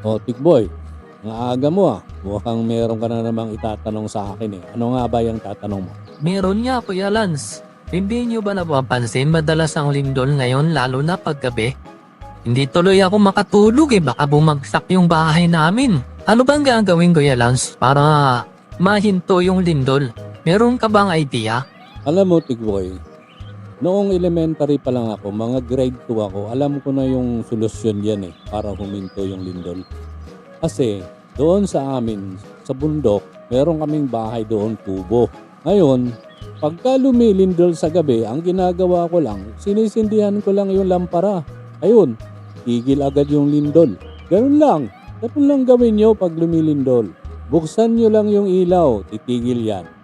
O, Tikboy, ang aga mo ah. Mukhang meron ka na namang itatanong sa akin eh. Ano nga ba yung tatanong mo? Meron nga, Kuya Lance. Hindi nyo ba napapansin madalas ang lindol ngayon lalo na paggabi? Hindi tuloy ako makatulog baka bumagsak yung bahay namin. Ano bang gagawin, Kuya Lance, para mahinto yung lindol? Meron ka bang idea? Alam mo, Tikboy, noong elementary pa lang ako, mga grade 2 ako, alam ko na yung solusyon yan eh, para huminto yung lindol. Kasi doon sa amin, sa bundok, meron kaming bahay doon, kubo. Ngayon, pagka lumilindol sa gabi, ang ginagawa ko lang, sinisindihan ko lang yung lampara. Ayun, tigil agad yung lindol. Ganun lang. Ganun lang gawin nyo pag lumilindol. Buksan nyo lang yung ilaw, titigil yan.